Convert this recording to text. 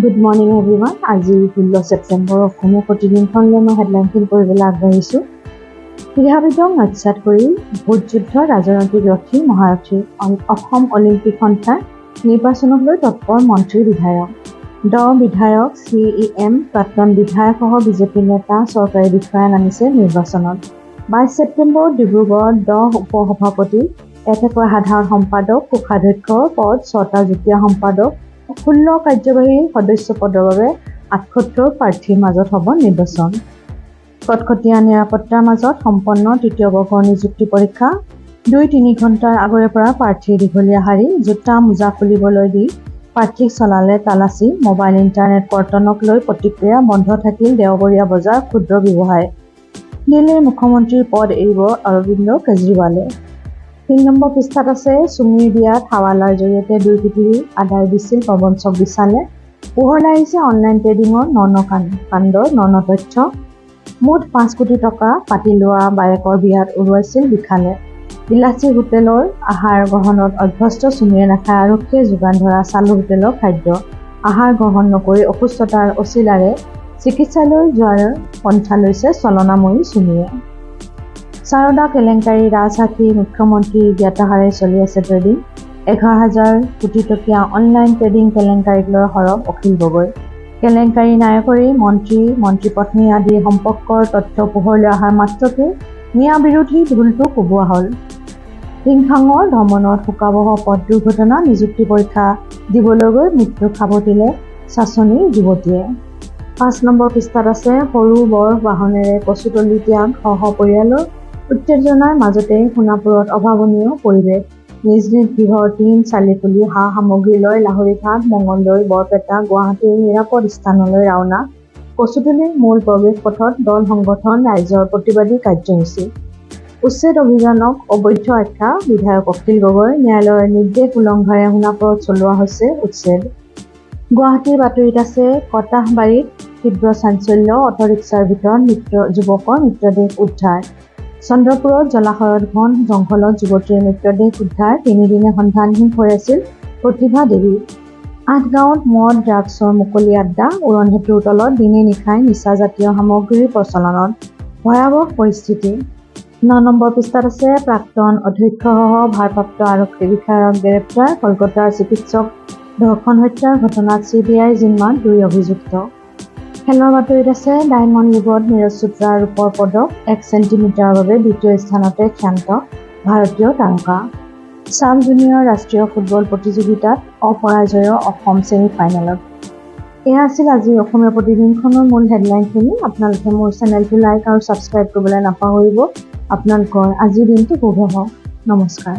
Good morning everyone. আজি 16 সেপ্টেম্বৰ অসমৰ প্ৰতিদিনখনলৈ মই হেডলাইনখিনি পঢ়িবলৈ আগবাঢ়িছোঁ। ক্ৰীড়াবিদক নস্যাৎ কৰি ভোট যুদ্ধ ৰাজনৈতিক ৰথী মহাৰথী অসম অলিম্পিক সন্থাৰ নিৰ্বাচনক লৈ তৎপৰ মন্ত্ৰী বিধায়ক। বিধায়ক CEM প্ৰাক্তন বিধায়কসহ বিজেপি নেতা চৰকাৰী বিষয়া নামিছে নিৰ্বাচনত। 22 ছেপ্টেম্বৰ ডিব্ৰুগড়ত উপসভাপতি, একেকৈ সাধাৰণ সম্পাদক, কোষাধ্যক্ষ পদ, 6টা যুটীয়া সম্পাদক, 16 কাৰ্যবাহী সদস্য পদৰ বাবে 78 প্ৰাৰ্থীৰ মাজত হ'ব নিৰ্বাচন। কটকটীয়া নিৰাপত্তাৰ মাজত সম্পন্ন তৃতীয় বৰ্ষৰ নিযুক্তি পৰীক্ষা। 2-3 ঘণ্টাৰ আগৰে পৰা প্ৰাৰ্থীৰ দীঘলীয়া শাৰী, জোতা মোজা খুলিবলৈ দি প্ৰাৰ্থীক চলালে তালাচী। মোবাইল ইণ্টাৰনেট কৰ্তনক লৈ প্ৰতিক্ৰিয়া, বন্ধ থাকিল দেওবৰীয়া বজাৰ ক্ষুদ্ৰ ব্যৱসায়। দিল্লীৰ মুখ্যমন্ত্ৰীৰ পদ এৰিব অৰবিন্দ কেজৰিৱালে। 3 নম্বৰ পৃষ্ঠাত আছে চুমিৰ বিয়াত হাৱালাৰ জৰিয়তে 2 কোটি আদায় দিছিল প্ৰবঞ্চক বিশালে। পোহৰলৈ আহিছে অনলাইন ট্ৰেডিঙৰ কাণ্ডৰ তথ্য। মুঠ 5 কোটি টকা পাতি লোৱা বায়েকৰ বিয়াত উৰুৱাইছিল বিশালে। বিলাসী হোটেলৰ আহাৰ গ্ৰহণত অভ্যস্ত চুমিয়ে নাখায় আৰক্ষীয়ে যোগান ধৰা চালু হোটেলৰ খাদ্য। আহাৰ গ্ৰহণ নকৰি অসুস্থতাৰ অছিলাৰে চিকিৎসালয় যোৱাৰ পন্থা লৈছে চলনাময়ী চুমিয়ে। সাৰদা কেলেংকাৰী, ৰাজসাক্ষী, মুখ্যমন্ত্ৰী জ্ঞাতাহাৰে চলি আছে ট্ৰেডিং। 11,000 কোটি টকীয়া অনলাইন ট্ৰেডিং কেলেংকাৰীক লৈ সৰব অখিল গগৈ। কেলেংকাৰী নায়কৰী মন্ত্ৰীপত্নী আদিৰ সম্পৰ্কৰ তথ্য পোহৰলৈ অহাৰ মাত্ৰকে মিয়া বিৰোধী ঢোলটো কোবোৱা হ'ল। ৰিংখাঙৰ ধমনত শোকাবহ পথ দুৰ্ঘটনা, নিযুক্তি পৰীক্ষা দিবলৈ গৈ মৃত্যুক সাৱটিলে চাচনিৰ যুৱতীয়ে। 5 নম্বৰ পৃষ্ঠাত আছে সৰু বৰ বাহনেৰে কচুতলি ত্যাগ, পৰিয়ালৰ উত্তেজনাৰ মাজতে সোণাপুৰত অভাৱনীয় পৰিৱেশ। নিজ নিজ গৃহৰ টিন চালি-খুলি সা-সামগ্ৰী লৈ লাহৰীঘাট, মঙলদৈ, বৰপেটা, গুৱাহাটীৰ নিৰাপদ স্থানলৈ ৰাওনা। কচুতলিৰ মূল প্ৰৱেশ পথত দল সংগঠন, ৰাইজৰ প্ৰতিবাদী কাৰ্যসূচী। উচ্ছেদ অভিযানক অবৈধ আখ্যা বিধায়ক অখিল গগৈ। ন্যায়ালয়ৰ নিৰ্দেশ উলংঘাৰে সোণাপুৰত চলোৱা হৈছে উচ্ছেদ। গুৱাহাটীৰ বাতৰিত আছে কটাহবাৰীত তীব্ৰ চাঞ্চল্য, অটোৰিক্সাৰ ভিতৰত যুৱকৰ মৃতদেহ উদ্ধাৰ। চন্দ্ৰপুৰত জলাশয়ত ঘন জংঘলত যুৱতীৰ মৃতদেহ উদ্ধাৰ। 3 দিনে সন্ধানহীন হৈ আছিল প্ৰতিভা দেৱী। 8 গাঁৱত মদ ড্ৰাগছৰ মুকলি আড্ডা। উৰণসেতুৰ তলত দিনে নিশাই নিচাজাতীয় সামগ্ৰীৰ প্ৰচলনত ভয়াৱহ পৰিস্থিতি। 9 নম্বৰ পৃষ্ঠাত আছে প্ৰাক্তন অধ্যক্ষসহ ভাৰপ্ৰাপ্ত আৰক্ষী বিষয়াক গ্ৰেপ্তাৰ। কলকাতাৰ চিকিৎসক ধৰ্ষণ হত্যাৰ ঘটনাত CBI জিম্মাত 2 অভিযুক্ত। খেলৰ বাতৰিত আছে ডায়মণ্ড লীগত নীৰজ চোপ্ৰাৰ ৰূপৰ পদক। 1 ছেণ্টিমিটাৰৰ বাবে 2য় স্থানতে ক্ষান্ত ভাৰতীয় তাৰকা। ছাব জুনিয়ৰ ৰাষ্ট্ৰীয় ফুটবল প্ৰতিযোগিতাত অপৰাজয় অসম ছেমিফাইনেলত। এয়া আছিল আজি অসমীয়া প্ৰতিদিনখনৰ মূল হেডলাইনখিনি। আপোনালোকে মোৰ চেনেলটো লাইক আৰু ছাবস্ক্ৰাইব কৰিবলৈ নাপাহৰিব। আপোনালোকৰ আজিৰ দিনটো শুভ হওক। নমস্কাৰ।